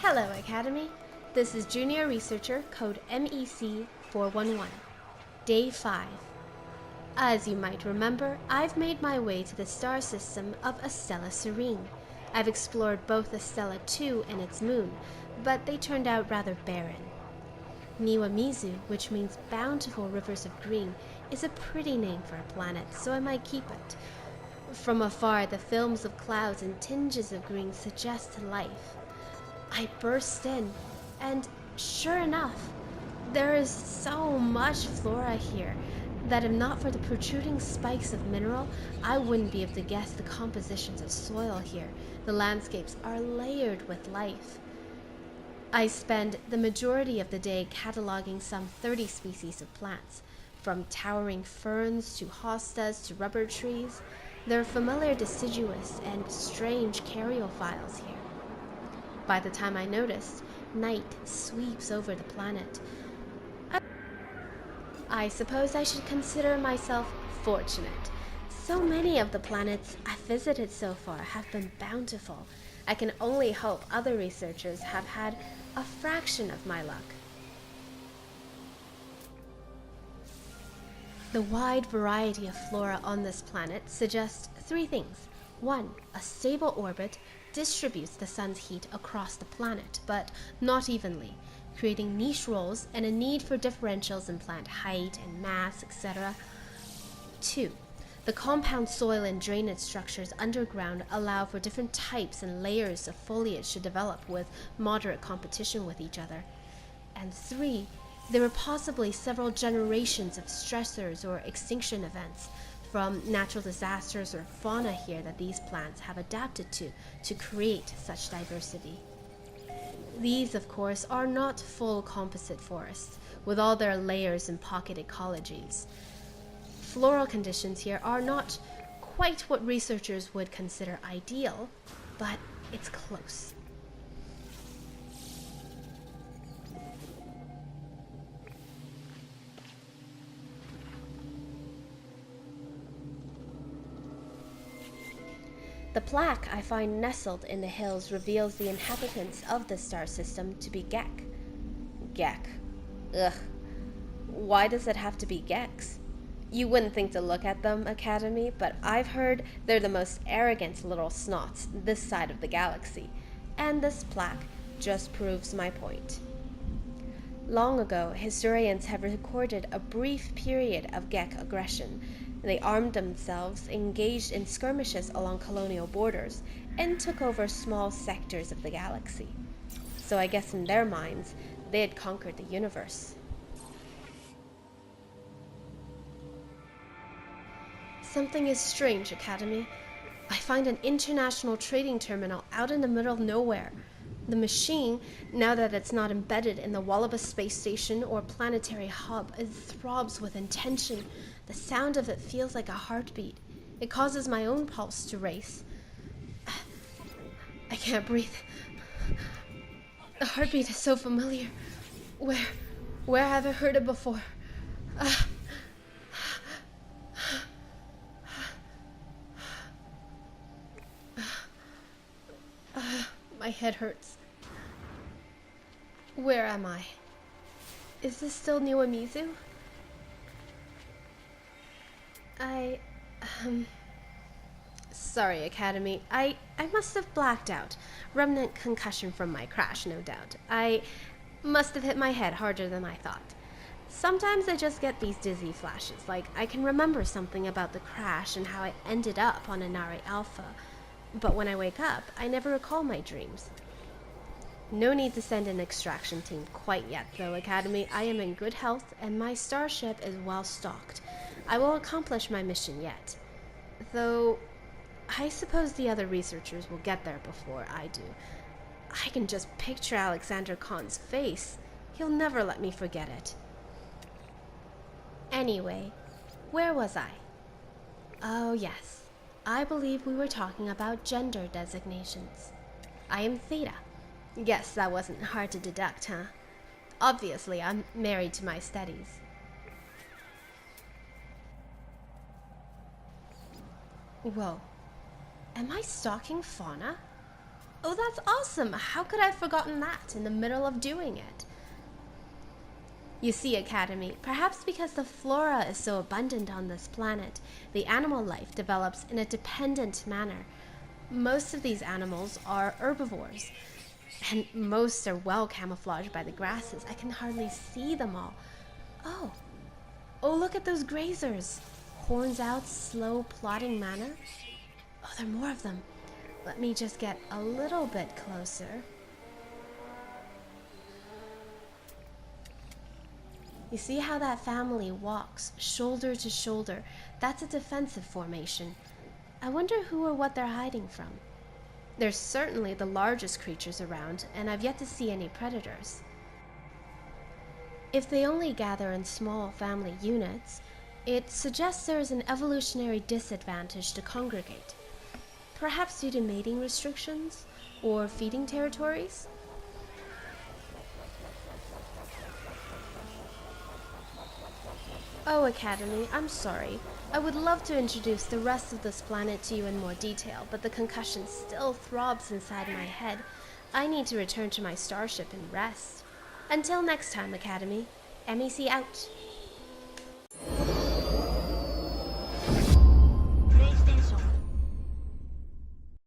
Hello, Academy. This is Junior Researcher Code MEC 411, Day 5. As you might remember, I've made my way to the star system of Estella Serene. I've explored both Estella 2 and its moon, but they turned out rather barren. Niwamizu, which means bountiful rivers of green, is a pretty name for a planet, so I might keep it. From afar, the films of clouds and tinges of green suggest life. I burst in, and sure enough, there is so much flora here that if not for the protruding spikes of mineral, I wouldn't be able to guess the compositions of soil here. The landscapes are layered with life. I spend the majority of the day cataloging some 30 species of plants, from towering ferns to hostas to rubber trees. There are familiar deciduous and strange caryophytes here. By the time I noticed, night sweeps over the planet. I suppose I should consider myself fortunate. So many of the planets I've visited so far have been bountiful. I can only hope other researchers have had a fraction of my luck. The wide variety of flora on this planet suggests three things. 1. A stable orbit distributes the sun's heat across the planet, but not evenly, creating niche roles and a need for differentials in plant height and mass, etc. 2. The compound soil and drainage structures underground allow for different types and layers of foliage to develop with moderate competition with each other. And 3. There are possibly several generations of stressors or extinction events from natural disasters or fauna here that these plants have adapted to create such diversity. These, of course, are not full composite forests, with all their layers and pocket ecologies. Floral conditions here are not quite what researchers would consider ideal, but it's close. The plaque I find nestled in the hills reveals the inhabitants of the star system to be Gek. Gek. Ugh. Why does it have to be Geks? You wouldn't think to look at them, Academy, but I've heard they're the most arrogant little snots this side of the galaxy, and this plaque just proves my point. Long ago, historians have recorded a brief period of Gek aggression. They armed themselves, engaged in skirmishes along colonial borders, and took over small sectors of the galaxy. So I guess in their minds, they had conquered the universe. Something is strange, Academy. I find an international trading terminal out in the middle of nowhere. The machine, now that it's not embedded in the Wallaby space station or planetary hub, it throbs with intention. The sound of it feels like a heartbeat. It causes my own pulse to race. I can't breathe. The heartbeat is so familiar. Where have I heard it before? My head hurts. Where am I? Is this still Niwamizu? Sorry, Academy. I must have blacked out. Remnant concussion from my crash, no doubt. I must have hit my head harder than I thought. Sometimes I just get these dizzy flashes, like I can remember something about the crash and how I ended up on Inari Alpha. But when I wake up, I never recall my dreams. No need to send an extraction team quite yet, though, Academy. I am in good health, and my starship is well stocked. I will accomplish my mission yet. Though, I suppose the other researchers will get there before I do. I can just picture Alexander Khan's face. He'll never let me forget it. Anyway, where was I? Oh, yes. I believe we were talking about gender designations. I am Theta. Guess that wasn't hard to deduct, huh? Obviously, I'm married to my studies. Whoa. Am I stalking fauna? Oh, that's awesome! How could I have forgotten that in the middle of doing it? You see, Academy, perhaps because the flora is so abundant on this planet, the animal life develops in a dependent manner. Most of these animals are herbivores, and most are well camouflaged by the grasses. I can hardly see them all. Oh, look at those grazers. Horns out, slow, plodding manner. Oh, there are more of them. Let me just get a little bit closer. You see how that family walks, shoulder to shoulder? That's a defensive formation. I wonder who or what they're hiding from. They're certainly the largest creatures around, and I've yet to see any predators. If they only gather in small family units, it suggests there is an evolutionary disadvantage to congregate. Perhaps due to mating restrictions or feeding territories? Oh, Academy, I'm sorry. I would love to introduce the rest of this planet to you in more detail, but the concussion still throbs inside my head. I need to return to my starship and rest. Until next time, Academy. MEC out.